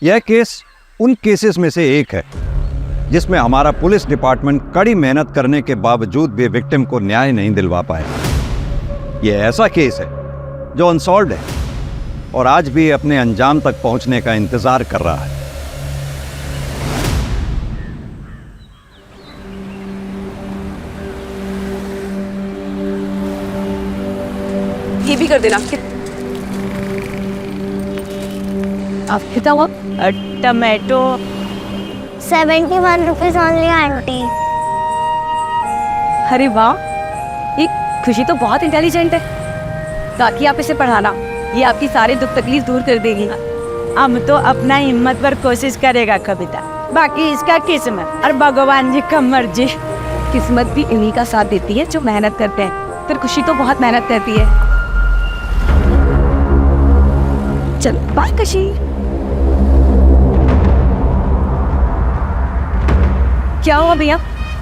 यह केस उन केसेस में से एक है जिसमें हमारा पुलिस डिपार्टमेंट कड़ी मेहनत करने के बावजूद भी विक्टिम को न्याय नहीं दिलवा पाया। यह ऐसा केस है जो अनसॉल्व्ड है और आज भी अपने अंजाम तक पहुंचने का इंतजार कर रहा है। ये भी कर देना। आप कितना हुआ? Tomato 71 rupees only aunty. अरे वाह, ये खुशी तो बहुत इंटेलिजेंट है। ताकि आप इसे पढ़ाना, ये आपकी सारे दुख तकलीफ दूर कर देगी। हम तो अपना हिम्मत पर कोशिश करेगा कविता, बाकी इसका किस्मत और भगवान जी का मर्जी। किस्मत भी इन्हीं का साथ देती है जो मेहनत करते हैं। फिर खुशी तो बहुत मेहनत करती है। चलो बाय खुशी। क्या हुआ भैया,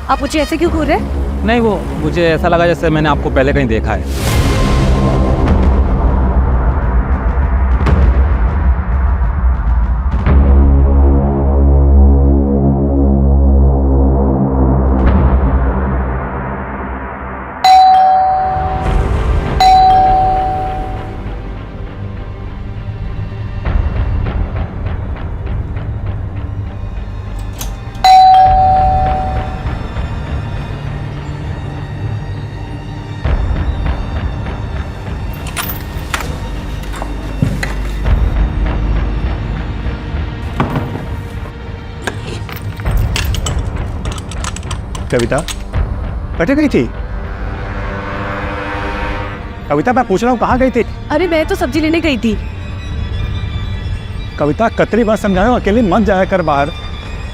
आप मुझे ऐसे क्यों घूर रहे हैं? नहीं, वो मुझे ऐसा लगा जैसे मैंने आपको पहले कहीं देखा है। कविता कटे गई थी? कविता मैं पूछ रहा हूँ कहाँ गई थी? अरे मैं तो सब्जी लेने गई थी। कविता कतरी बार समझाया अकेले मत जाया कर बाहर।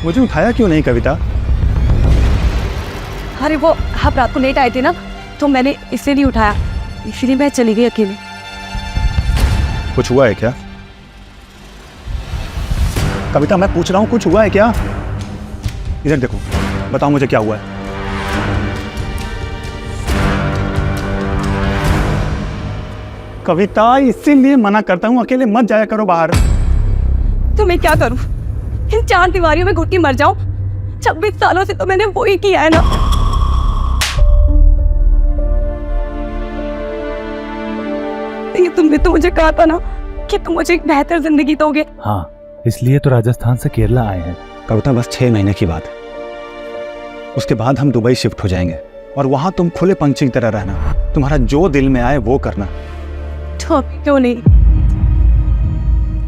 मुझे उठाया क्यों नहीं कविता? अरे वो आप रात को लेट आए थे ना, तो मैंने इसे नहीं उठाया, इसलिए मैं चली गई अकेले। कुछ हुआ है क्या? कविता मैं पूछ रहा हूँ कुछ हुआ है क्या? इधर देखो, बताओ मुझे क्या हुआ है। कविता इसीलिए मना करता हूँ अकेले मत जाया करो बाहर। तो मैं क्या करूं? इन 4 दीवारियों में घुट के मर जाऊं? 26 सालों से तो मैंने वही किया है ना। ये तुमने तो मुझे कहा था ना कि तुम मुझे एक बेहतर जिंदगी दोगे। हाँ, इसलिए तो राजस्थान से केरला आए हैं। कविता बस 6 महीने की बात है, उसके बाद हम दुबई शिफ्ट हो जाएंगे और वहां तुम खुले पंछी की तरह रहना। तुम्हारा जो दिल में आए वो करना। तो क्यों नहीं?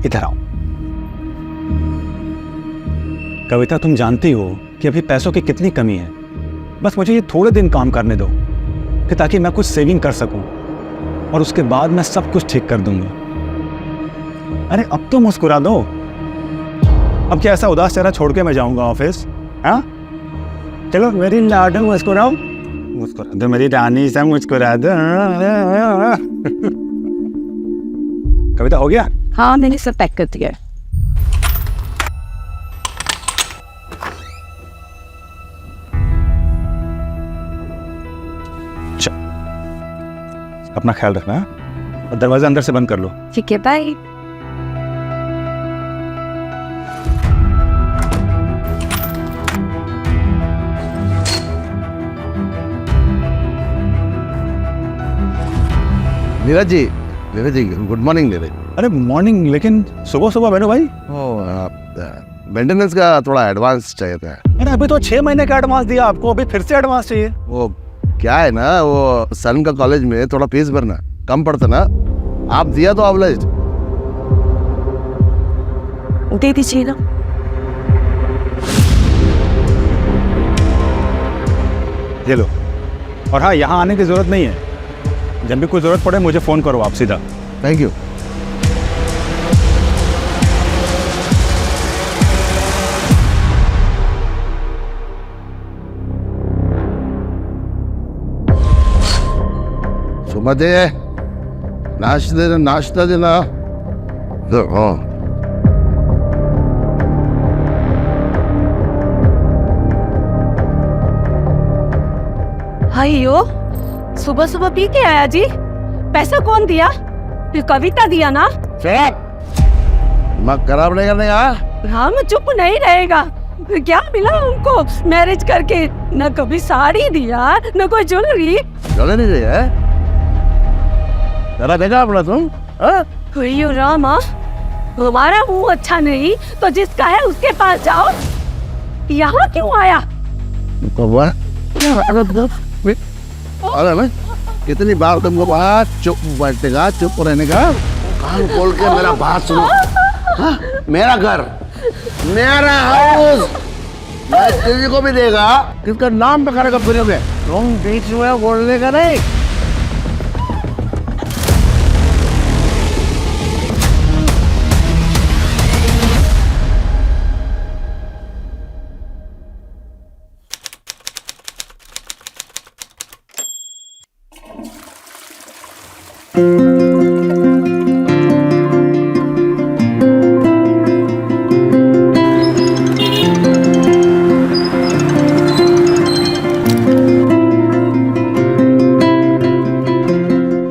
इधर आओ। कविता तुम जानती हो कि अभी पैसों की कितनी कमी है। बस मुझे ये थोड़े दिन काम करने दो कि ताकि मैं कुछ सेविंग कर सकूं और उसके बाद मैं सब कुछ ठीक कर दूंगा। अरे अब तो मुस्कुरा दो। अब क्या ऐसा उदास चेहरा छोड़ के मैं जाऊंगा ऑफिस? हाँ चलो मेरी लाडो मुस्कुराओ, मुस्कुरा दो मेरी रानी सा, मुस्कुरा दो। कविता हो गया? हाँ मैंने सब पैक कर दिया है। अपना ख्याल रखना और दरवाजा अंदर से बंद कर लो। ठीक है, bye. Neeraj ji good morning Neeraj. अरे मॉर्निंग, लेकिन सुबह सुबह बैठो भाई। मेंटेनेंस का थोड़ा एडवांस चाहिए था। अरे अभी तो 6 महीने का एडवांस दिया आपको, अभी फिर से एडवांस चाहिए? वो क्या है ना, वो सन का कॉलेज में थोड़ा फीस भरना कम पड़ता ना, आप दिया तो ऑब्लाइज्ड। दे दीजिए ना। ये लो। और हाँ, यहाँ आने की जरूरत नहीं है। जब भी कोई जरूरत पड़े मुझे फोन करो आप सीधा। Thank you. सुमते नाश्ता देना। हाँ हाइयो, सुबह सुबह पी के आया जी? पैसा कौन दिया? कविता दिया ना? दिमाग खराब नहीं करने का। राम चुप नहीं रहेगा। क्या मिला उनको मैरिज करके? न कभी साड़ी दिया, न कोई ज्वेलरी। चले नहीं रही है, जरा देखा अपना तुम? हाँ? अयो रामा, हमारा मुंह अच्छा नहीं तो जिसका है उसके पास जाओ। यहाँ क्यों आया? कौवा? अरे मैं कितनी बार तुमको बात चुप बैठेगा, चुप रहने का। कान खोल के मेरा बात सुनो। हाँ? मेरा घर, मेरा हाउस, मैं तेरी को भी देगा। किसका नाम पे करेगा फिरोगे? तुम बीच में बोलने का नहीं।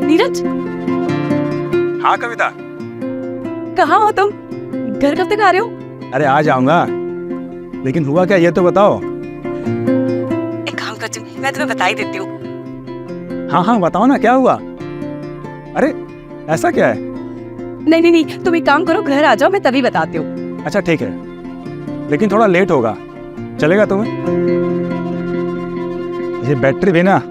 नीरज, हाँ कविता, कहाँ हो तुम? घर कब तक आ रहे हो? अरे आ जाऊंगा, लेकिन हुआ क्या ये तो बताओ। एक काम करती हूँ, मैं तुम्हें बता ही देती हूँ। हाँ हाँ बताओ ना, क्या हुआ? अरे ऐसा क्या है? नहीं नहीं नहीं, तुम एक काम करो, घर आ जाओ, मैं तभी बताती हूँ। अच्छा ठीक है, लेकिन थोड़ा लेट होगा, चलेगा तुम्हें? ये बैटरी भी ना।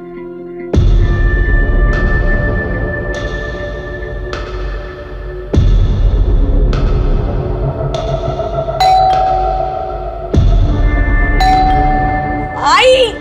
आई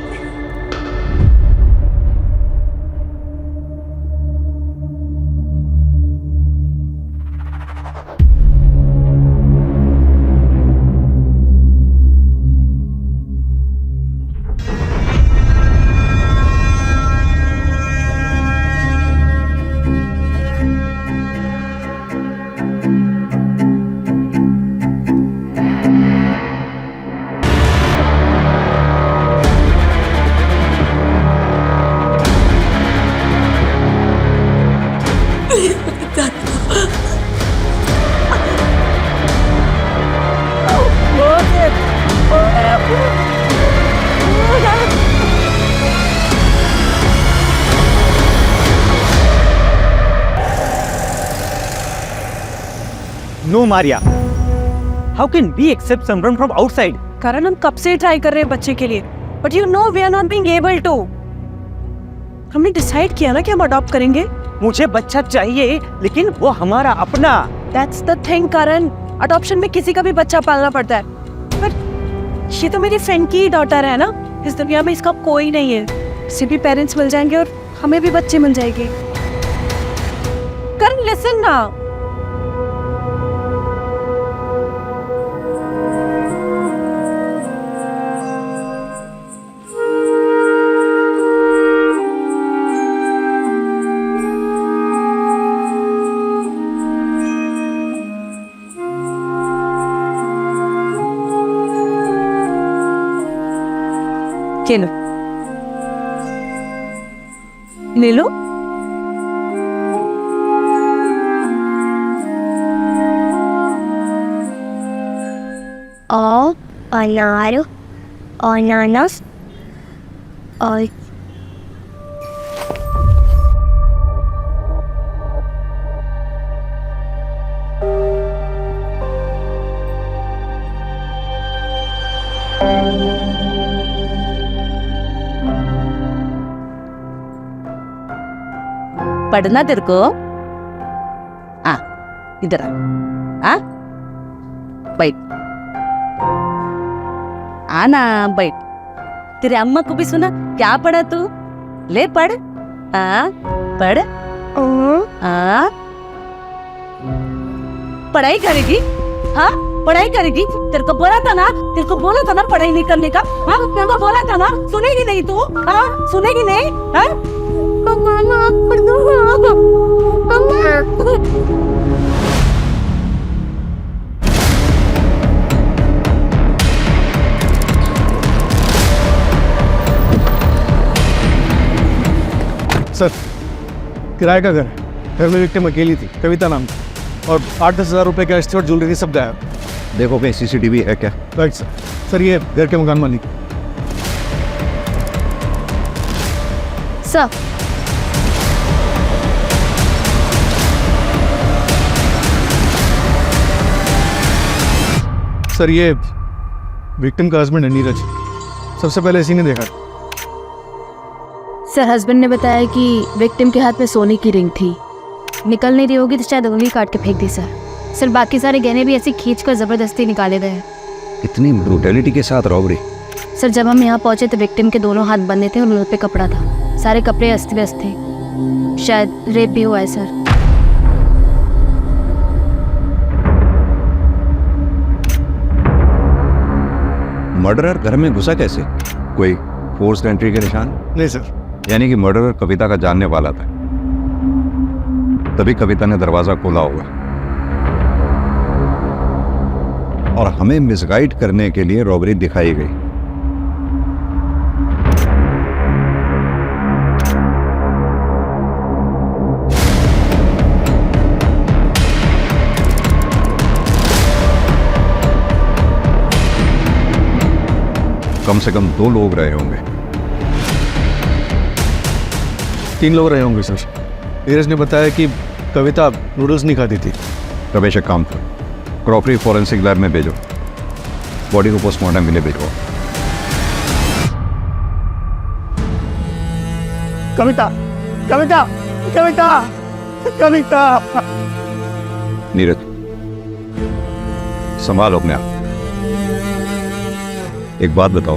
No, Maria. How can we accept someone from outside? कारण हम कब से ट्राई कर रहे हैं बच्चे के लिए, but you know we are not being able to. हमने डिसाइड किया ना कि हम अडॉप्ट करेंगे। मुझे बच्चा चाहिए, लेकिन वो हमारा अपना। That's the thing Karan, adoption में किसी का भी बच्चा पालना पड़ता है। पर ये तो मेरी फ्रेंड की डॉटर है ना, इस दुनिया में इसका कोई नहीं है। इसे भी पेरेंट्स मिल जाएंगे और हमें भी बच्चे मिल जाएंगे। करण लिसन ना, चलो ले लो। और अनार, अनानास और पढ़ना तेरे को? आ इधर आ, बैठ, आना बैठ। तेरे अम्मा को भी सुना क्या पढ़ा तू? ले पढ़, पढ़, पढ़ाई करेगी? हाँ पढ़ाई करेगी। तेरे को बोला था ना, तेरे को बोला था ना पढ़ाई नहीं करने का। हाँ तेरे को बोला था ना, सुनेगी नहीं तू? हाँ सुनेगी नहीं? हाँ सर, किराए का घर है। घर में विक्टिम अकेली थी, कविता नाम था, और 8-10 हज़ार रुपए का एस्टेट ज्वेलरी सब गायब। देखो कहीं सीसीटीवी है क्या? Right sir. सर ये घर के मकान मालिक। सर सर ये विक्टिम का हस्बैंड है नीरज। सबसे पहले इसी ने देखा। सर हस्बैंड ने बताया कि विक्टिम के हाथ में सोने की रिंग थी, निकल नहीं रही होगी तो शायद उंगली काट के फेंक दी सर बाकी सारे गहने भी ऐसे खींच कर जबरदस्ती निकाले गए। इतनी ब्रूटैलिटी के साथ रॉबरी? सर जब हम यहाँ पहुंचे तो विक्टिम के दोनों हाथ बंधे थे और उन पे कपड़ा था, सारे कपड़े अस्त व्यस्त थे, शायद रेप भी हुआ है सर। मर्डरर घर में घुसा कैसे? कोई फोर्स एंट्री के निशान? नहीं सर। यानी कि मर्डरर कविता का जानने वाला था, तभी कविता ने दरवाजा खोला होगा और हमें मिसगाइड करने के लिए रॉबरी दिखाई गई। कम से कम 2 लोग रहे होंगे। 3 लोग रहे होंगे सर। नीरज ने बताया कि कविता नूडल्स नहीं खाती थी। रमेश एक काम करो, क्रॉकरी फॉरेंसिक लैब में भेजो, बॉडी को पोस्टमार्टम के लिए भेजो। कविता कविता कविता कविता। नीरज संभालो अपने आप। एक बात बताओ,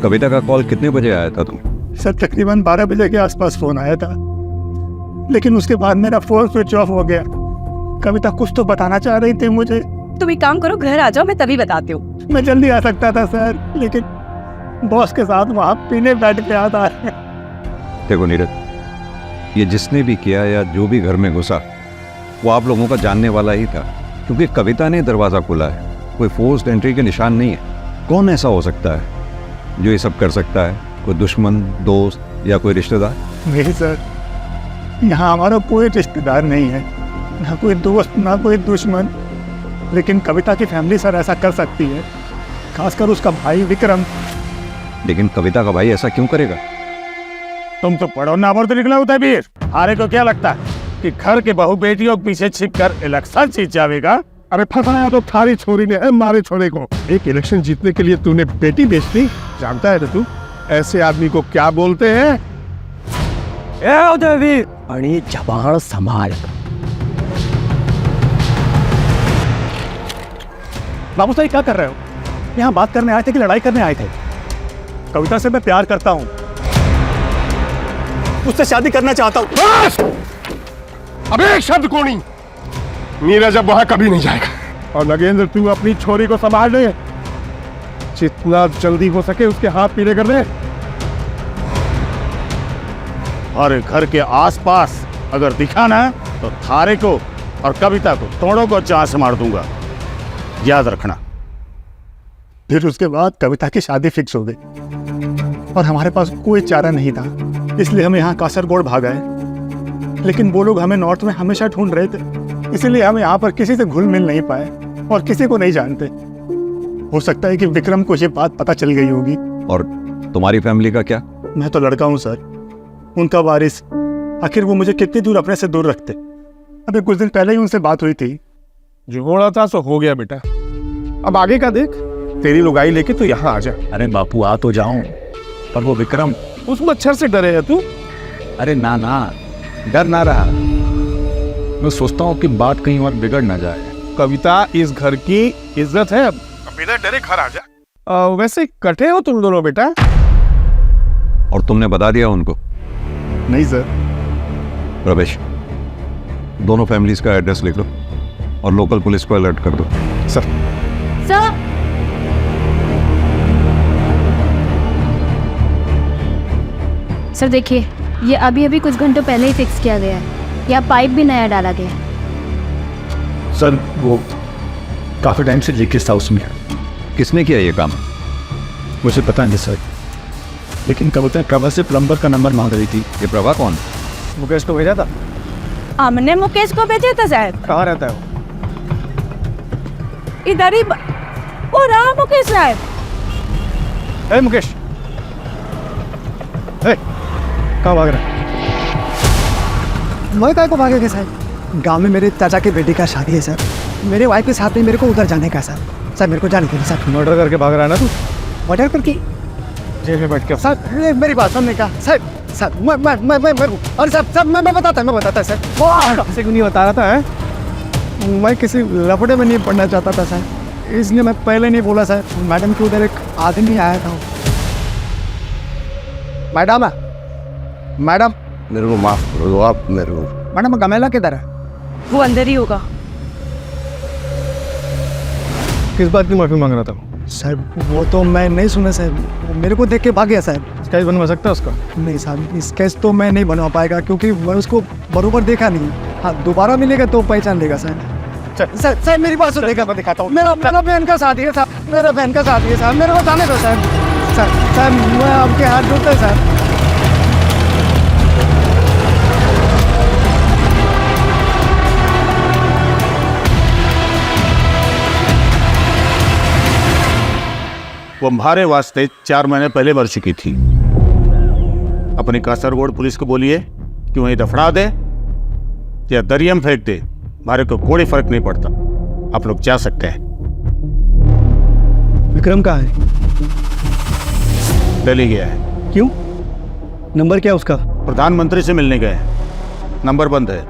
कविता का कॉल कितने बजे आया था तुम? सर तकरीबन 12 बजे के आसपास फोन आया था, लेकिन उसके बाद मेरा फोन स्विच ऑफ हो गया। कविता कुछ तो बताना चाह रही थी मुझे। तुम एक काम करो, घर आ जाओ, मैं तभी बताती हूँ। मैं जल्दी आ सकता था सर, लेकिन बॉस के साथ वहाँ पीने बैठ के आता है। देखो नीरज, ये जिसने भी किया या जो भी घर में घुसा वो आप लोगों का जानने वाला ही था, क्योंकि कविता ने दरवाजा खोला है, कोई फोर्स्ड एंट्री के निशान नहीं है। कौन ऐसा हो सकता है जो ये सब कर सकता है? कोई दुश्मन, दोस्त या कोई रिश्तेदार? नहीं सर, यहाँ हमारा कोई रिश्तेदार नहीं है, ना कोई दोस्त ना कोई दुश्मन। लेकिन कविता की फैमिली सर ऐसा कर सकती है, खासकर उसका भाई विक्रम। लेकिन कविता का भाई ऐसा क्यों करेगा? तुम तो पढ़ो ना तो निकला होता है वीर। हारे को क्या लगता है कि घर के बहू बेटियों के पीछे छिप कर इलेक्शन जीत जाएगा? अरे फंसाया तो थारी छोरी ने मारे छोरे को। एक इलेक्शन जीतने के लिए तूने बेटी बेच दी, जानता है तू ऐसे आदमी को क्या बोलते हैं? वीर आणि जबान संभाल। बाबू साहब क्या कर रहे हो? यहाँ बात करने आए थे कि लड़ाई करने आए थे? कविता से मैं प्यार करता हूँ, उससे शादी करना चाहता हूँ। बस! अब एक शब्द को नहीं। नीरज अब वहां कभी नहीं जाएगा। और नगेंद्र तू अपनी छोरी को संभाल ले, जितना जल्दी हो सके उसके हाथ पीले कर दे। और घर के आसपास अगर दिखा ना तो थारे को और कविता को दोनों को जान से मार दूंगा, याद रखना। फिर उसके बाद कविता की शादी फिक्स हो गई और हमारे पास कोई चारा नहीं था, इसलिए हम यहाँ कासरगोड भाग आए। लेकिन वो लोग हमें नॉर्थ में हमेशा ढूंढ रहे थे, इसलिए हम यहाँ पर किसी से घुल मिल नहीं पाए और किसी को नहीं जानते। हो सकता है कि विक्रम को ये बात पता चल गई होगी। और तुम्हारी फैमिली का क्या? मैं तो लड़का हूँ सर, उनका वारिस। आखिर वो मुझे कितनी दूर अपने से दूर रखते? अभी कुछ दिन पहले ही उनसे बात हुई थी। जो होना था सो हो गया बेटा, अब आगे का देख। तेरी लुगाई लेके तो यहाँ आ जा। अरे बापू आ तो जाऊं, पर वो विक्रम। उस मच्छर से डरे है तू? अरे ना ना, डर ना रहा, मैं सोचता हूँ कि बात कहीं और बिगड़ ना जाए। कविता इस घर की इज्जत है, अब बिना डरे घर आ जा। वैसे कटे हो तुम दोनों बेटा? और तुमने बता दिया उनको? नहीं सर। रमेश, दोनों फैमिलीज का एड्रेस लिख लो और लोकल पुलिस को अलर्ट कर दो। सर। सर सर देखिए, ये अभी कुछ घंटों पहले ही फिक्स किया गया है। यहाँ पाइप भी नया डाला गया है। सर वो काफ़ी टाइम से लीकेज था उसमें। किसने किया ये काम? मुझे पता नहीं सर, लेकिन कविता प्रभा से प्लम्बर का नंबर मांग रही थी। ये प्रभा कौन? मुकेश को भेजा था। हमने मुकेश को भेजा था शायद। कहाँ रहता है वो? इधर ही ओ रहा मुकेश साहब। ए मुकेश, कहाँ भाग रहा है? मैं काय को भागेगा सर? गांव में मेरे चाचा की बेटी का शादी है सर। मेरे वाइफ के साथ में मेरे को उधर जाने का सर। सर मेरे को जाने के लिए सर। मर्डर करके भाग रहा है ना तू? मर्डर करके? जेल में बैठ के। सर मेरी बात सुनने का सर। सर मैं और सर मैं बताता सर। किसी को नहीं बता रहा था? मैं किसी लफड़े में नहीं पढ़ना चाहता था सर, इसलिए मैं पहले नहीं बोला सर। मैडम के उधर एक आदमी आया था। मैडम मैडम मेरे को माफ करो दो आप मेरे को। मैडम गमेला किधर है? वो अंदर ही होगा। किस बात की माफी मांग रहा था? सर वो तो मैं नहीं सुना सर, वो मेरे को देख के भाग गया सर। स्केच बनवा सकता है उसका? नहीं सर, स्केच तो मैं नहीं बनवा पाएगा क्योंकि मैं उसको बरोबर देखा नहीं। हाँ दोबारा मिलेगा तो पहचान लेगा सर। सर सर मेरी बात सुनिएगा, मैं दिखाता हूँ। मेरा बहन का शादी है सर, मेरा बहन का शादी है सर, मेरे को जाने दो सर। सर मैं आपके हाथ जोड़ता हूं सर। वो हमारे वास्ते 4 महीने पहले मर चुकी थी। अपनी कासरगोड पुलिस को बोलिए कि वहीं दफना दे या दरिया में फेंक दे, हमारे को कोई फर्क नहीं पड़ता। आप लोग जा सकते हैं। विक्रम कहाँ है? दिल्ली गया है। क्यों? नंबर क्या उसका? प्रधानमंत्री से मिलने गए हैं, नंबर बंद है।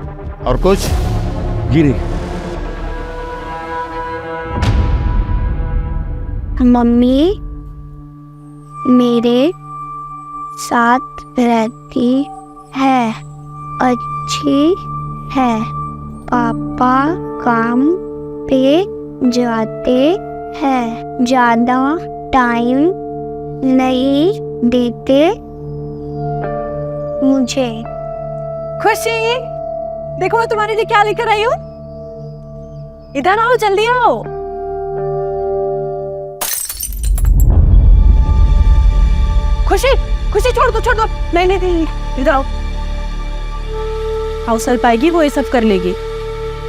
और कुछ? जी नहीं। मम्मी मेरे साथ रहती है, अच्छी है। पापा काम पे जाते हैं, ज़्यादा टाइम नहीं देते मुझे। खुशी देखो मैं तुम्हारे लिए क्या लेकर आई हूँ। इधर आओ, जल्दी आओ। खुशी खुशी छोड़ दो। नहीं इधर आओ। हाउस हेल्प आएगी, वो ये सब कर लेगी।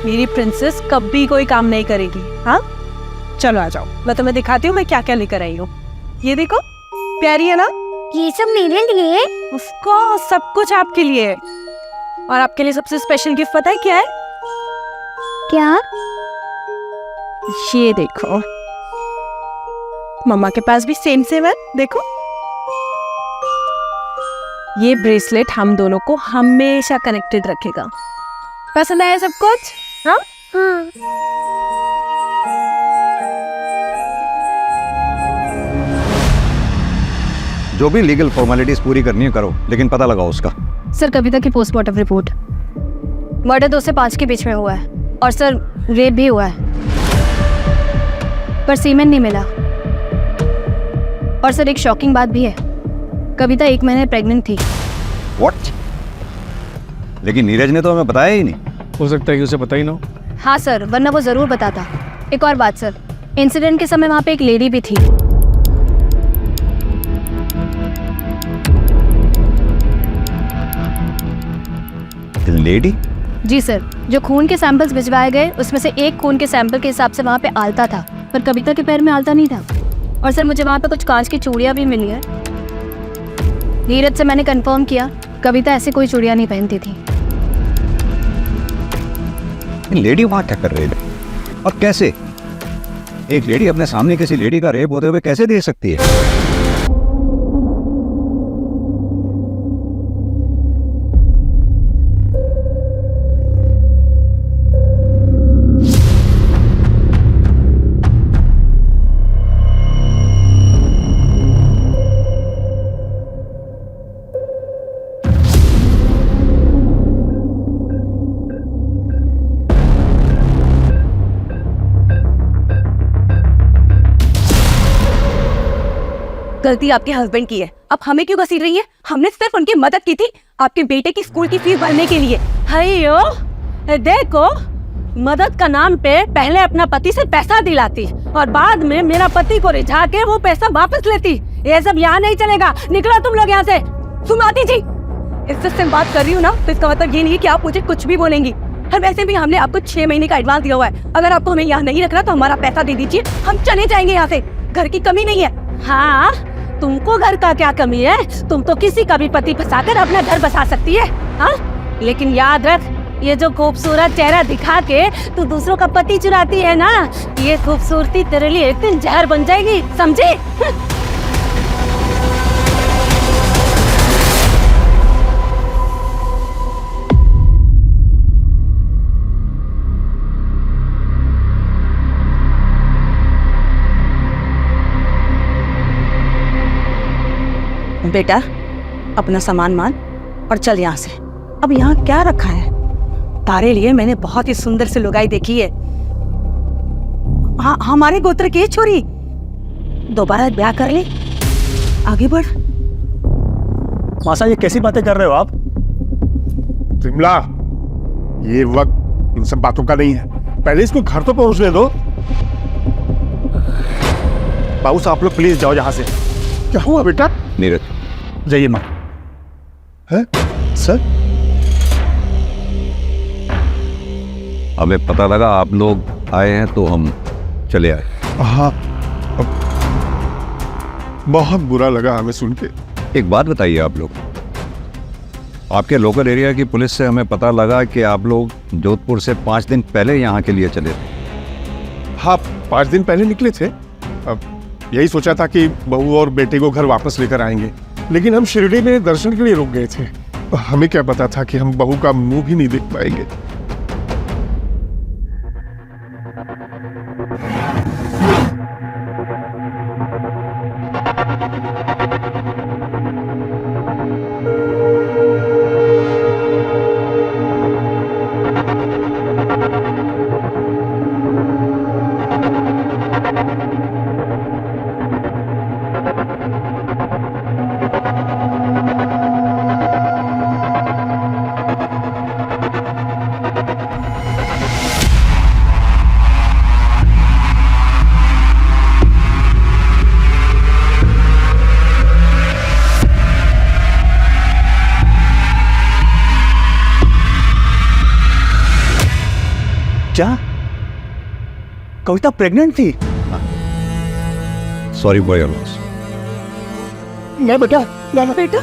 मेरी प्रिंसेस कभी कोई काम नहीं करेगी। हाँ चलो आ जाओ, मैं तुम्हें दिखाती हूँ मैं क्या क्या लेकर आई हूँ। ये देखो, प्यारी है ना? ये सब मेरे लिए? ऑफ कोर्स, सब कुछ आपके लिए। और आपके लिए सबसे स्पेशल गिफ्ट पता है क्या है? क्या? ये देखो, मम्मा के पास भी सेम है। देखो, ये ब्रेसलेट हम दोनों को हमेशा कनेक्टेड रखेगा। पसंद आया सब कुछ? हाँ हाँ। जो भी लीगल फॉर्मेलिटीज पूरी करनी है करो, लेकिन पता लगाओ उसका। सर कविता की पोस्टमार्टम रिपोर्ट, मर्डर 2 से 5 के बीच में हुआ है और सर रेप भी हुआ है, पर सीमेन नहीं मिला। और सर एक शॉकिंग बात भी है, कविता 1 महीने प्रेग्नेंट थी। व्हाट? लेकिन नीरज ने तो हमें बताया ही नहीं। हो सकता है कि उसे पता ही ना हो। हाँ सर, वरना वो जरूर बताता। एक और बात सर, इंसिडेंट के समय वहाँ पे एक लेडी भी थी। लेडी? जी सर, जो खून के सैंपल्स भिजवाए गए उसमें से एक खून के सैंपल के हिसाब से वहाँ पे आलता था, पर कविता के पैर में आलता नहीं था। और सर मुझे वहाँ पे कुछ कांच की चूड़ियाँ भी मिली है। नीरज से मैंने कंफर्म किया, कविता ऐसे कोई चूड़ियाँ नहीं पहनती थी। लेडी वहां क्या कर रही है और कैसे? एक लेडी अपने सामने किसी लेडी का रेप होते हुए कैसे देख सकती है? गलती आपके हस्बैंड की है, अब हमें क्यों घसीट रही है? हमने सिर्फ उनकी मदद की थी आपके बेटे की स्कूल की फीस भरने के लिए। हयो देखो, मदद का नाम पे पहले अपना पति से पैसा दिलाती और बाद में मेरा पति को रिझा के वो पैसा वापस लेती। ये सब यहाँ नहीं चलेगा, निकलो तुम लोग यहाँ से। सुमाती जी, इससे बात कर रही हूँ ना, तो इसका मतलब ये नहीं कि आप मुझे कुछ भी बोलेंगी। और वैसे भी हमने आपको 6 महीने का एडवांस दिया हुआ है। अगर आपको हमें यहाँ नहीं रखना तो हमारा पैसा दे दीजिए, हम चले जाएंगे यहाँ से। घर की कमी नहीं है। हाँ, तुमको घर का क्या कमी है? तुम तो किसी का भी पति फंसाकर अपना घर बसा सकती है। हाँ, लेकिन याद रख, ये जो खूबसूरत चेहरा दिखा के तू दूसरों का पति चुराती है ना, ये खूबसूरती तेरे लिए एक दिन जहर बन जाएगी, समझी? बेटा, अपना सामान मान और चल यहाँ से। अब यहाँ क्या रखा है? तारे लिए मैंने बहुत ही सुंदर सी लुगाई देखी है। हाँ, हमारे गोत्र की छोरी, दोबारा ब्याह कर ले, आगे बढ़। मासा, ये कैसी बातें कर रहे हो आप? शिमला, ये वक्त इन सब बातों का नहीं है। पहले इसको घर तो पहुंचने दो। बाबू साहब, आप लोग प्लीज जाओ यहाँ से। क्या हुआ बेटा? नीरज, जाइए माँ। है सर? हमें पता लगा आप लोग आए हैं तो हम चले आए। हाँ, बहुत बुरा लगा हमें सुन के। एक बात बताइए, आप लोग, आपके लोकल एरिया की पुलिस से हमें पता लगा कि आप लोग जोधपुर से 5 दिन पहले यहाँ के लिए चले थे। हाँ, 5 दिन पहले निकले थे। अब यही सोचा था कि बहू और बेटे को घर वापस लेकर आएंगे, लेकिन हम शिरडी में दर्शन के लिए रुक गए थे। हमें क्या पता था कि हम बहू का मुंह भी नहीं देख पाएंगे। क्या कविता प्रेग्नेंट थी? Sorry for your loss. नहीं बेटा, बेटा,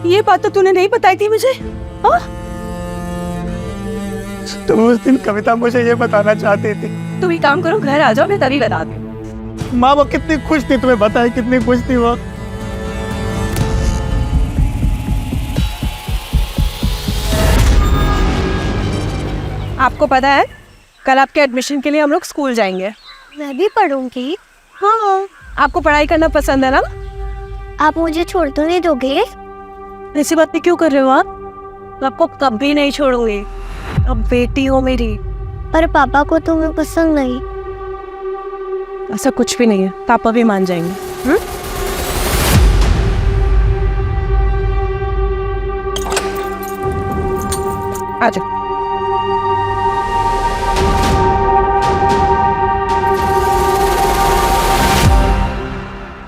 ये बात तो तूने नहीं बताई थी मुझे। हाँ? तुम उस दिन कविता मुझे ये बताना चाहती थी। तुम एक काम करो, घर आ जाओ, मैं तभी बता दूँ। माँ, वो कितनी खुश थी, तुम्हें बताया कितनी खुश थी वो। आपको पता है, कल आपके एडमिशन के लिए हम लोग स्कूल जाएंगे। मैं भी पढ़ूंगी। हाँ, आपको पढ़ाई करना पसंद है ना? आप मुझे छोड़ तो नहीं दोगे? ऐसी बातें क्यों कर रहे हो आप? मैं आपको कभी नहीं छोड़ूंगी। अब बेटी हो मेरी। पर पापा को तो मैं पसंद नहीं। ऐसा कुछ भी नहीं है, पापा भी मान जाएंगे। आ जाओ।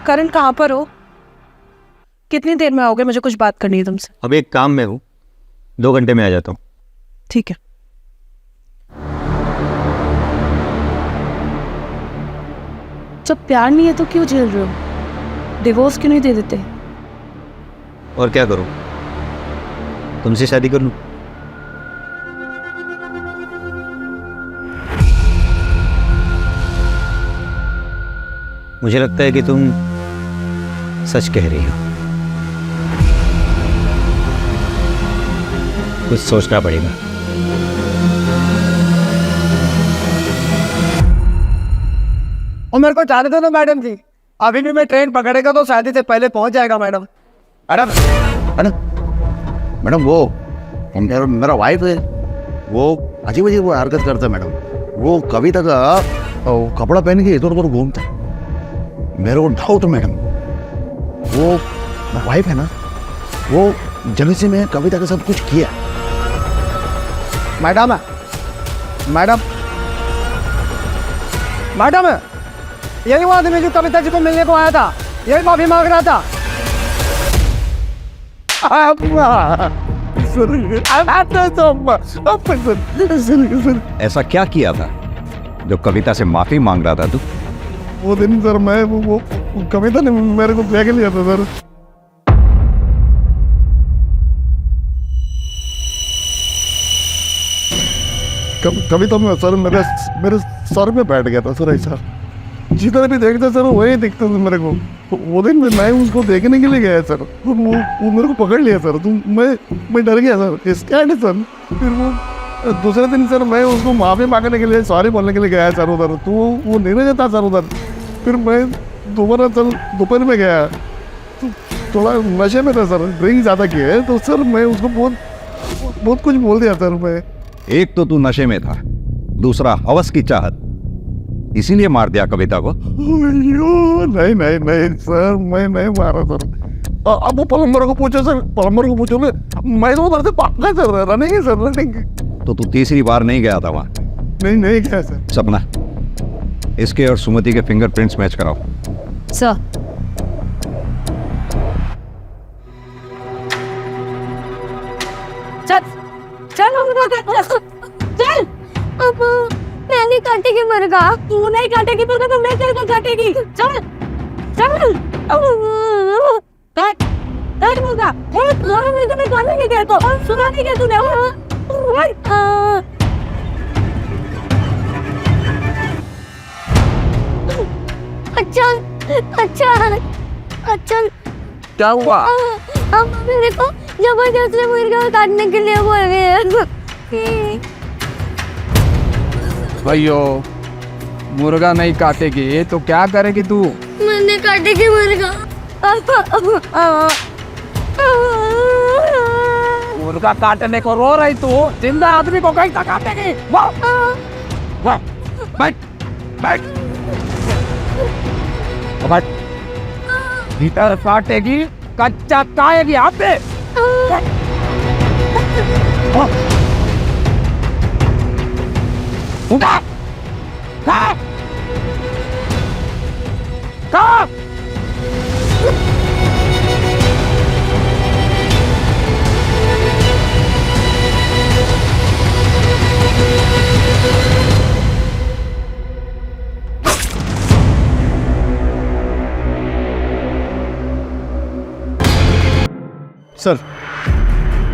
करण, कहाँ पर हो? कितनी देर में आओगे? मुझे कुछ बात करनी है तुमसे। अब एक काम में हूँ, 2 घंटे में आ जाता हूँ। ठीक है। जब प्यार नहीं है तो क्यों झेल रहे हो? डिवोर्स क्यों नहीं दे देते? और क्या करूँ, तुमसे शादी कर लूँ? मुझे लगता है कि तुम सच कह रही हो। कुछ सोचना पड़ेगा। और मेरे को जाने दो ना मैडम जी, अभी भी मैं ट्रेन पकड़ेगा तो शादी से पहले पहुंच जाएगा मैडम। मैडम मैडम मैडम, वो मेरा वाइफ है, वो अजीब अजीब हरकत करता है मैडम। वो कविता का कपड़ा पहन के इधर उधर घूमता है। मेरे को डाउट मैडम, वो वाइफ है ना, वो जल्दी से मैं कविता का सब कुछ किया। मैडम मैडम मैडम, यही वो आदमी जो कविता जी को मिलने को आया था, यही माफी मांग रहा था। ऐसा क्या किया था जो कविता से माफी मांग रहा था तू? वो दिन सर मैं वो कविता ने मेरे को फेंक लिया था सर। कविता में सर मेरे सर पे बैठ गया था सर ऐसा। जितना भी देखता सर वही दिखता था मेरे को। वो दिन मैं उसको देखने के लिए गया सर, वो मेरे को पकड़ लिया सर। तो मैं डर गया सर, स्कैर्ड है सर। फिर वो दूसरे दिन सर मैं उसको माफ़ी मांगने के लिए सॉरी बोलने के लिए गया सर उधर, तो वो नहीं रहता सर उधर। फिर मैं दोबारा सर दोपहर में गया तो थोड़ा नशे में था सर, ड्रिंक ज़्यादा किया है, तो सर मैं उसको बहुत कुछ बोल दिया सर मैं। एक तो तू नशे में था, दूसरा हवस की चाहत, इसीलिए मार दिया कविता को? नहीं सर, मैं नहीं मारा सर। अब वो प्लम्बर को पूछो सर, प्लम्बर को पूछो। मैं तो उधर से भागा सर, रनिंग सर रनिंग। तो तू तीसरी बार नहीं गया था वहाँ? नहीं गया सर। सपना, इसके और सुमति के फिंगरप्रिंट्स मैच कराओ। सर चल चल। अब मैं नहीं काटेगी मुर्गा, तू नहीं काटेगी मुर्गा, तो मैं तेरे को काटेगी। चल चल काट मुर्गा। मैं तुम्हें काटेगी तेरे को, सुना नहीं क्या तूने? अच्छा क्या हुआ? अब मेरे को जबरदस्ती मुर्गा काटने के लिए बोल रहे हैं। भैयो मुर्गा नहीं काटेगी तो क्या करेगी तू? मैंने काटेगी मुर्गा। मुर्गा काटने को रो रही तू, जिंदा आदमी को कहीं काटेगी? वाह वाह, बैठ बैठ बैठ। भीतर काटेगी, कच्चा खाएगी यहाँ पे। उठा खा खा। सर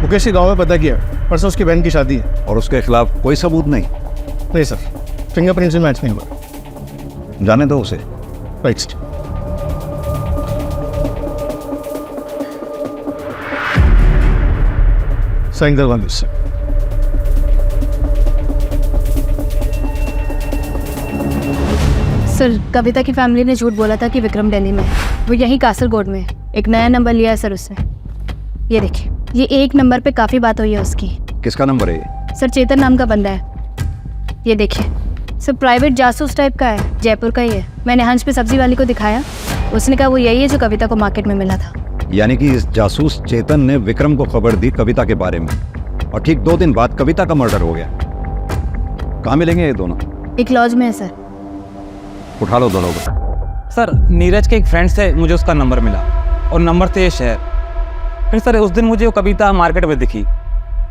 मुकेश के गांव में पता किया, परसों उसकी बहन की शादी है। और उसके खिलाफ कोई सबूत नहीं? नहीं सर, फिंगरप्रिंट्स में मैच नहीं हुआ। जाने दो उसे। Right sir. साइन करवा दो सर। सर कविता की फैमिली ने झूठ बोला था कि विक्रम दिल्ली में है, वो यहीं कासरगोड में है। एक नया नंबर लिया है सर उससे। ये देखिए, ये एक नंबर पे काफ़ी बात हुई है उसकी। किसका नंबर है ये? सर चेतन नाम का बंदा है। ये देखिए सर, प्राइवेट जासूस टाइप का है, जयपुर का ही है। मैंने हंस पे सब्जी वाली को दिखाया, उसने कहा वो यही है जो कविता को मार्केट में मिला था। यानी कि इस जासूस चेतन ने विक्रम को खबर दी कविता के बारे में, और ठीक 2 दिन बाद कविता का मर्डर हो गया। कहाँ मिलेंगे ये दोनों? एक लॉज में है सर। उठा लो दोनों को। सर नीरज के एक फ्रेंड से मुझे उसका नंबर मिला, और नंबर से ये शहर। फिर सर उस दिन मुझे वो कविता मार्केट में दिखी,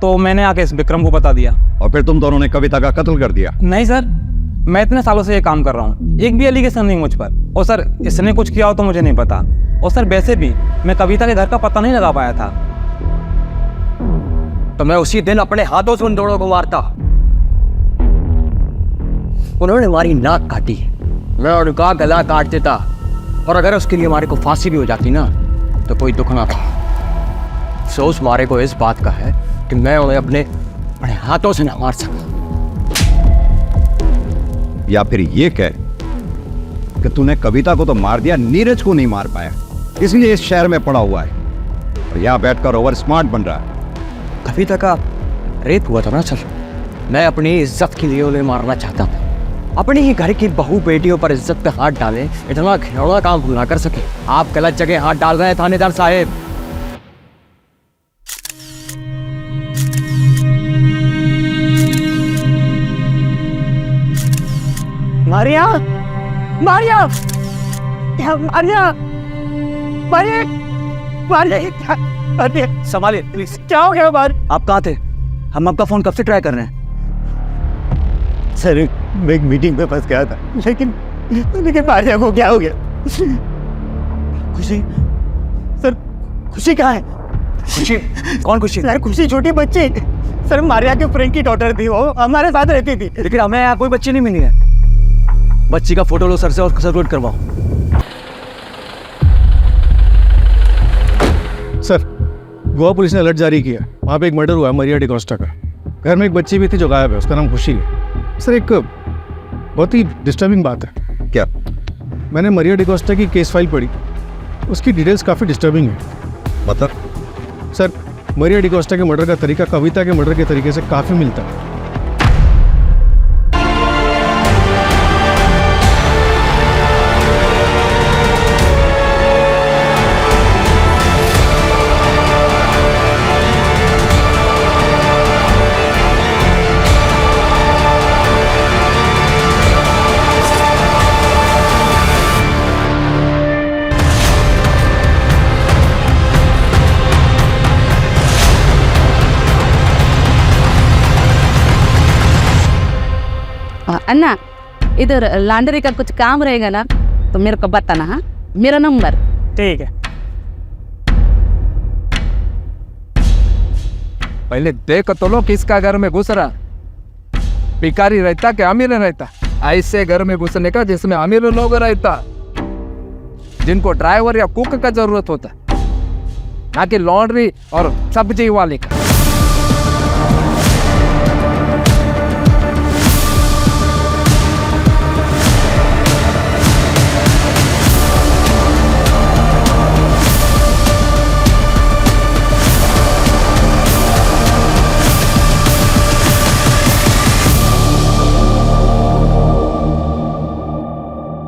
तो मैंने आके इस विक्रम को बता दिया। और फिर तुम दोनों ने कविता का कत्ल कर दिया? नहीं सर, मैं इतने सालों से ये काम कर रहा हूँ, एक भी एलिगेशन नहीं मुझ पर। और सर इसने कुछ किया हो तो मुझे नहीं पता। और सर वैसे भी मैं कविता के घर का पता नहीं लगा पाया था। तो मैं उसी दिन अपने हाथों से उन दोनों को मारता। उन्होंने हमारी नाक काटी, मैं उनका गला काट देता। और अगर उसके लिए हमारे को फांसी भी हो जाती ना, तो कोई दुख ना था। अफसोस मारे को इस बात का है कि मैं उन्हें अपने हाथों से ना मार सका। या फिर ये कह कि तूने कविता को तो मार दिया, नीरज को नहीं मार पाया, इसलिए इस शहर में पड़ा हुआ है और यहाँ बैठकर ओवर स्मार्ट बन रहा है। कविता का रेप हुआ था ना सर, मैं अपनी इज्जत के लिए उन्हें मारना चाहता था। अपने ही घर की बहू बेटियों पर इज्जत पे हाथ डाले, इतना घिनौना काम भूल ना कर सके। आप गलत जगह हाथ डाल रहे हैं थानेदार साहब। मारिया, मारिया, मारिया, मारिया, अरे संभालिए प्लीज। क्या हो गया बाहर? आप कहाँ थे? हम आपका फोन कब से ट्राई कर रहे हैं। सर मैं एक मीटिंग में फंस गया था, लेकिन मारिया को क्या हो गया? खुशी सर, खुशी कहाँ है? खुशी? कौन खुशी? सर खुशी छोटी बच्ची सर, मारिया के फ्रेंड की डॉटर थी, वो हमारे साथ रहती थी। लेकिन हमें यहाँ कोई बच्ची नहीं मिली है। बच्ची का फोटो लो सर से और सर्कुलेट करवाओ। सर गोवा पुलिस ने अलर्ट जारी किया, वहाँ पे एक मर्डर हुआ है मरिया डिकोस्टा का। घर में एक बच्ची भी थी जो गायब है, उसका नाम खुशी है। सर एक बहुत ही डिस्टर्बिंग बात है। क्या? मैंने मरिया डिकोस्टा की केस फाइल पढ़ी, उसकी डिटेल्स काफ़ी डिस्टर्बिंग है। मतलब? सर मरिया डिकोस्टा के मर्डर का तरीका कविता के मर्डर के तरीके से काफ़ी मिलता है। अन्ना, इधर लॉन्ड्री का कुछ काम रहेगा ना तो मेरे को बताना। हाँ, मेरा नंबर। ठीक है। पहले देख तो लो किसका घर में घुस रहा, भिखारी रहता कि अमीर रहता। ऐसे घर में घुसने का जिसमें अमीर लोग रहता, जिनको ड्राइवर या कुक का जरूरत होता, ना कि लॉन्ड्री और सब्जी वाले का।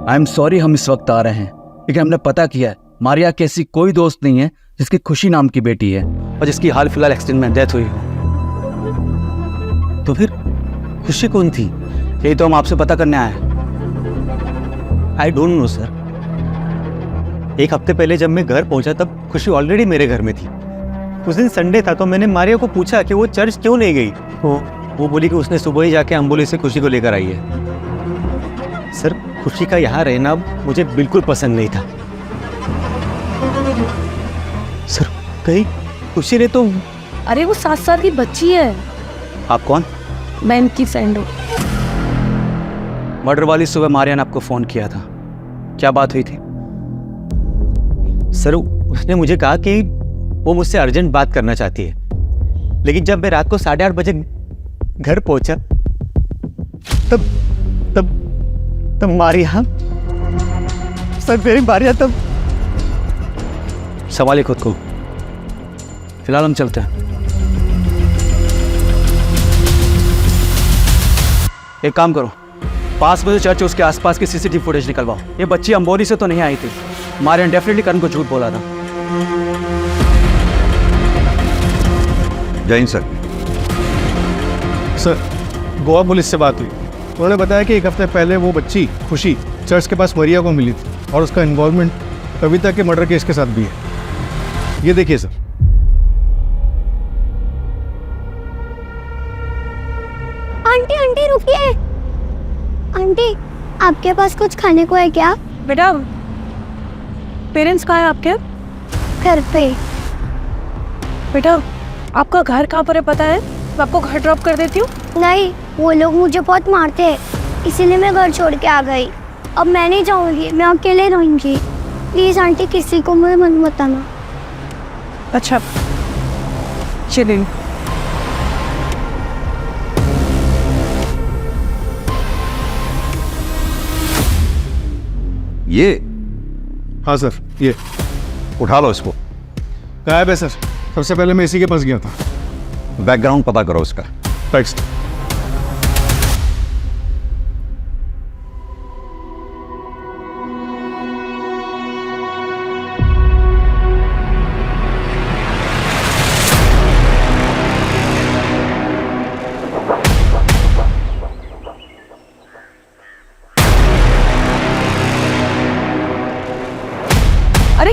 आई एम सॉरी हम इस वक्त आ रहे हैं, लेकिन हमने पता किया है मारिया की ऐसी कोई दोस्त नहीं है जिसकी खुशी नाम की बेटी है और जिसकी हाल फिलहाल एक्सीडेंट में डेथ हुई हो। तो फिर खुशी कौन थी? यही तो हम आपसे पता करने आए हैं। I don't know sir. एक हफ्ते पहले जब मैं घर पहुंचा तब खुशी ऑलरेडी मेरे घर में थी। उस दिन संडे था तो मैंने मारिया को पूछा कि वो चर्च क्यों नहीं गई। वो बोली कि उसने सुबह ही जाके एम्बुलेंस से खुशी को लेकर आई है। सर खुशी का यहाँ रहना मुझे बिल्कुल पसंद नहीं था। सर कहीं खुशी ने तो। अरे वो 7 साल की बच्ची है। आप कौन? मैं इनकी फ्रेंड हूँ। मर्डर वाली सुबह मारिया ने आपको फोन किया था, क्या बात हुई थी? सर उसने मुझे कहा कि वो मुझसे अर्जेंट बात करना चाहती है, लेकिन जब मैं रात को 8:30 बजे घर पहुंचा तब तब तब मारिया। सर मेरी मारिया तब। संभालिए खुद को, फिलहाल हम चलते हैं। एक काम करो, पास में जो चर्च है उसके आसपास की सीसीटीवी फुटेज निकलवाओ। ये बच्ची अंबोली से तो नहीं आई थी। मारिया ने डेफिनेटली करण को झूठ बोला था। जय Hind sir. Sir Goa police से बात हुई, उन्होंने बताया कि एक हफ्ते पहले वो बच्ची खुशी चर्च के पास मरिया को मिली थी और उसका इन्वॉल्वमेंट कविता के मर्डर केस के साथ भी है। ये देखिए सर। आंटी आंटी रुकिए। आंटी आपके पास कुछ खाने को है क्या? बेटा पेरेंट्स कहाँ हैं आपके? घर पे। बेटा आपका घर कहाँ पर है पता है? मैं आपको घर ड्रॉप कर देती हूँ। नहीं, वो लोग मुझे बहुत मारते हैं, इसीलिए मैं घर छोड़ के आ गई। अब मैं नहीं जाऊंगी, मैं अकेले रहूंगी। प्लीज आंटी किसी को मुझे मत बताना। अच्छा चलिए। ये? हाँ सर ये। उठा लो इसको। गायब है सर, सबसे पहले मैं इसी के पास गया था। बैकग्राउंड पता करो उसका। टेक्स्ट। अरे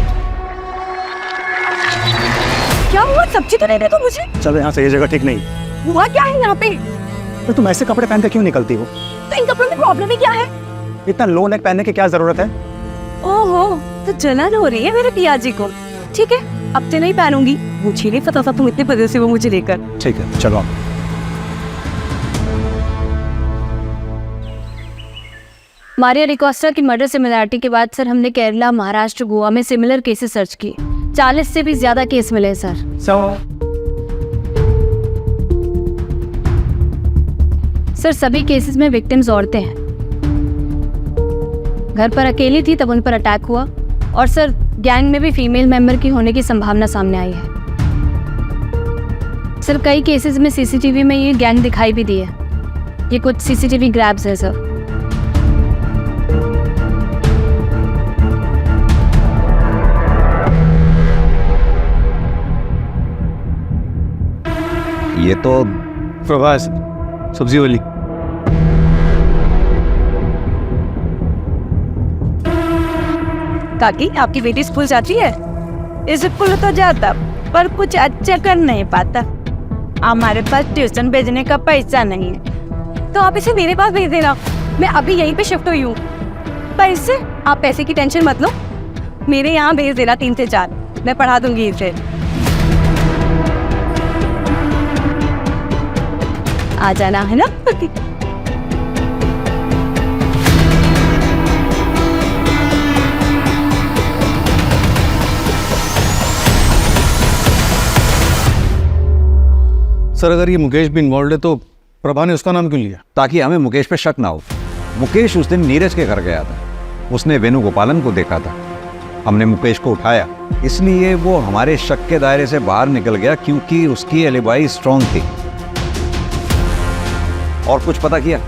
सब्जी तो नहीं दे तो मुझे। चलो यहाँ से, ये जगह ठीक नहीं। हुआ क्या है यहाँ पे? तो तुम ऐसे कपड़े पहन कर क्यों निकलती हो? तो इन कपड़ों में प्रॉब्लम ही क्या है? इतना लो नेक पहनने की क्या जरूरत है? ओहो, तो जलन हो रही है मेरे पिया जी को। ठीक है, अब से नहीं पहनूंगी। मुझे नहीं पता था तुम इतने बजे से वो मुझे लेकर। ठीक है, चलो आप। मारिया डिकोस्टा की मर्डर सिमिलरिटी के बाद सर हमने केरला, महाराष्ट्र, गोवा में सिमिलर केसेस सर्च किए। 40 से भी ज्यादा केस मिले सर। सर सभी केसेस में विक्टिम्स औरतें हैं। घर पर अकेली थी तब उन पर अटैक हुआ, और सर गैंग में भी फीमेल मेंबर की होने की संभावना सामने आई है। सर कई केसेस में सीसीटीवी में ये गैंग दिखाई भी दी है। ये कुछ सीसीटीवी ग्रैब्स है सर। ये तो प्रभास, सब्जी वाली। काकी, आपकी बेटी स्कूल जाती है? स्कूल तो जाता पर कुछ अच्छा कर नहीं पाता। हमारे पास ट्यूशन भेजने का पैसा नहीं है, तो आप इसे मेरे पास भेज देना। मैं अभी यहीं पे शिफ्ट हुई हूँ। पैसे? आप पैसे की टेंशन मत लो, मेरे यहाँ भेज देना 3 से 4, मैं पढ़ा दूंगी इसे। आ जाना है ना? सर अगर ये मुकेश भी इन्वॉल्व है तो प्रभा ने उसका नाम क्यों लिया? ताकि हमें मुकेश पे शक ना हो। मुकेश उस दिन नीरज के घर गया था, उसने वेणुगोपालन को देखा था। हमने मुकेश को उठाया, इसलिए वो हमारे शक के दायरे से बाहर निकल गया, क्योंकि उसकी एलिबाई स्ट्रॉन्ग थी। और कुछ पता किया?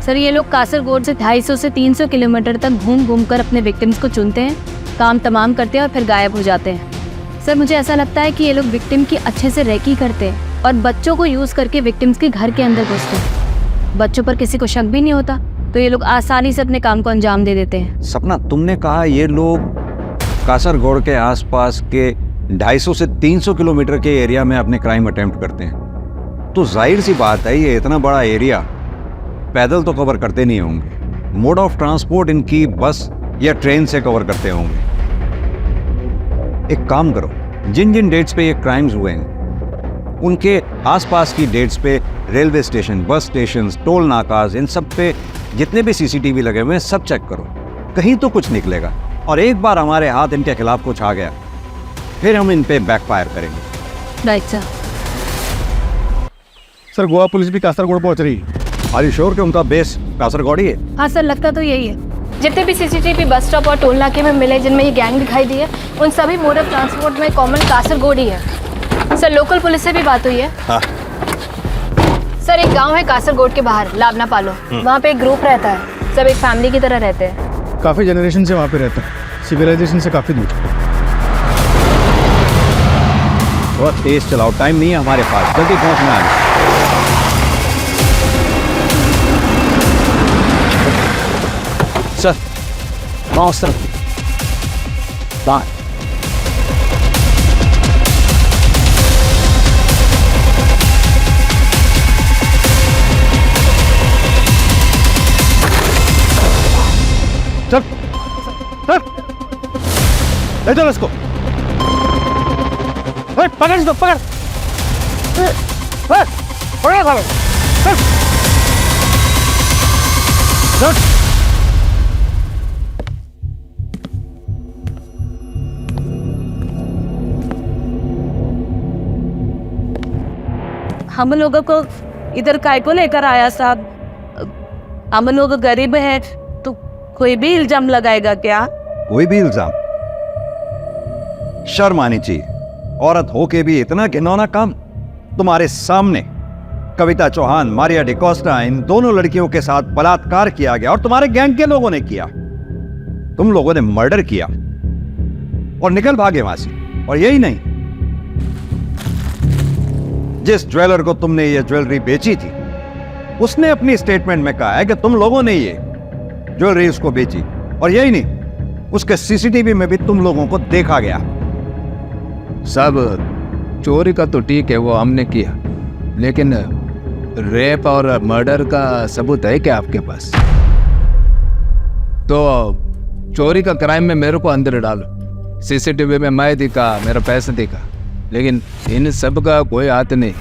सर ये लोग कासरगोड से 250 से 300 किलोमीटर तक घूम घूम कर अपने विक्टिम्स को चुनते हैं, काम तमाम करते हैं और फिर गायब हो जाते हैं। सर मुझे ऐसा लगता है कि ये लोग विक्टिम की अच्छे से रेकी करते हैं और बच्चों को यूज करके विक्टिम्स के घर के अंदर घुसते हैं। बच्चों पर किसी को शक भी नहीं होता, तो ये लोग आसानी से अपने काम को अंजाम दे देते हैं। सपना, तुमने कहा ये लोग कासरगोड के आसपास के 250 से 300 किलोमीटर के एरिया में अपने क्राइम अटेम्प्ट करते हैं, तो जाहिर सी बात है ये इतना बड़ा एरिया पैदल तो कवर करते नहीं होंगे। मोड ऑफ ट्रांसपोर्ट इनकी बस या ट्रेन से कवर करते होंगे। एक काम करो, जिन जिन डेट्स पे ये क्राइम्स हुए हैं उनके आसपास की डेट्स पे railway station, bus station, toll नाकाज, इन सब पे जितने भी सीसीटीवी लगे हुए हैं सब चेक करो, कहीं तो कुछ निकलेगा। और एक बार हमारे हाथ इनके खिलाफ कुछ आ गया फिर हम इन पे बैकफायर करेंगे। Right sir. Sir Goa police भी कासरगोड पहुंच रही है। आर यू श्योर कि उनका बेस कासरगोड ही है? हाँ सर, लगता तो यही है। जितने भी सीसीटीवी बस स्टॉप और टोल नाके में मिले जिनमें ये गैंग दिखाई दी है, उन सभी मोड ऑफ ट्रांसपोर्ट में कॉमन कासरगोड ही है। सर लोकल पुलिस से भी बात हुई है। हाँ। सर एक गांव है कासरगोड के बाहर, लावना पालो, वहाँ पे एक ग्रुप रहता है, सब एक फैमिली की तरह रहते हैं। काफ़ी जनरेशन से वहाँ पे रहता है, सिविलाइजेशन से काफ़ी दूर। बहुत तेज चलाओ, टाइम नहीं है हमारे पास, जल्दी पहुंचना है। सर वहाँ उस तरफ बाहर। चल चल, ले चल इसको। पकड़ इसको, पकड़ पकड़ सालो। चल हम लोगों को इधर काय को लेकर आया साहब? हम लोग गरीब हैं तो कोई भी इल्जाम लगाएगा क्या? कोई भी इल्जाम? शर्म आनी चाहिए, औरत होके भी इतना घिनौना काम। तुम्हारे सामने कविता चौहान, मारिया डिकोस्टा, इन दोनों लड़कियों के साथ बलात्कार किया गया और तुम्हारे गैंग के लोगों ने किया। तुम लोगों ने मर्डर किया और निकल भागे वहां से। और यही नहीं, जिस ज्वेलर को तुमने ये ज्वेलरी बेची थी उसने अपनी स्टेटमेंट में कहा है कि तुम लोगों ने ये ज्वेलरी उसको बेची। और यही नहीं, उसके सीसीटीवी में भी तुम लोगों को देखा गया। सब चोरी का तो ठीक है, वो हमने किया, लेकिन रेप और मर्डर का सबूत है क्या आपके पास? तो चोरी का क्राइम में मेरे को अंदर डालो, सीसीटीवी में मैं दिखा, मेरा पैसा दिखा, लेकिन इन सब का कोई हाथ नहीं।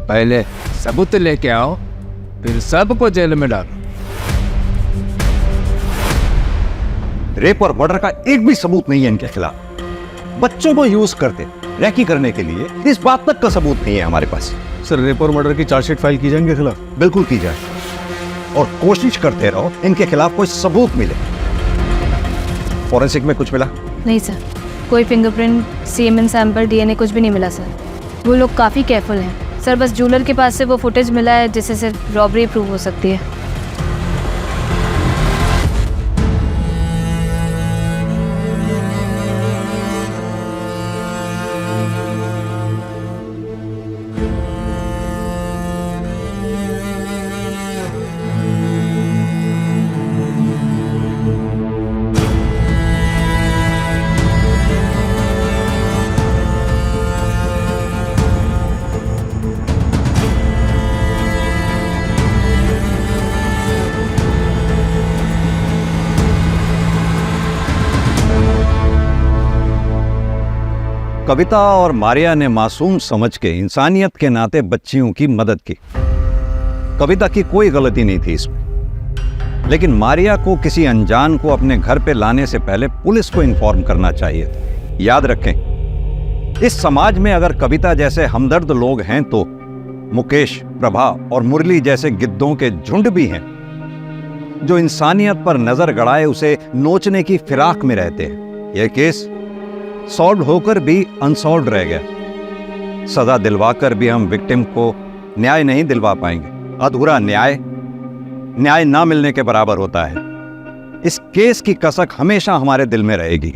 पहले सबूत लेके आओ, फिर सबको जेल में डालो। रेप और मर्डर का एक भी सबूत नहीं है इनके खिलाफ। बच्चों को यूज करते रैकी करने के लिए, इस बात तक का सबूत नहीं है हमारे पास। सर रेप और मर्डर की चार्जशीट फाइल की जाए इनके खिलाफ? बिल्कुल की जाए, और कोशिश करते रहो इनके खिलाफ कोई सबूत मिले। फॉरेंसिक में कुछ मिला? नहीं सर, कोई फिंगरप्रिंट, सीमेन सैंपल, डीएनए कुछ भी नहीं मिला सर। वो लोग काफ़ी केयरफुल हैं सर। बस ज्वेलर के पास से वो फुटेज मिला है जिससे सिर्फ रॉबरी प्रूव हो सकती है। कविता और मारिया ने मासूम समझ के इंसानियत के नाते बच्चियों की मदद की। कविता की कोई गलती नहीं थी इसमें, लेकिन मारिया को किसी अनजान को अपने घर पे लाने से पहले पुलिस को इन्फॉर्म करना चाहिए था। याद रखें, इस समाज में अगर कविता जैसे हमदर्द लोग हैं तो मुकेश, प्रभा और मुरली जैसे गिद्धों के झुंड भी हैं जो इंसानियत पर नजर गड़ाए उसे नोचने की फिराक में रहते हैं। यह केस सॉल्व होकर भी अनसॉल्व रह गया। सजा दिलवाकर भी हम विक्टिम को न्याय नहीं दिलवा पाएंगे। अधूरा न्याय न्याय ना मिलने के बराबर होता है। इस केस की कसक हमेशा हमारे दिल में रहेगी।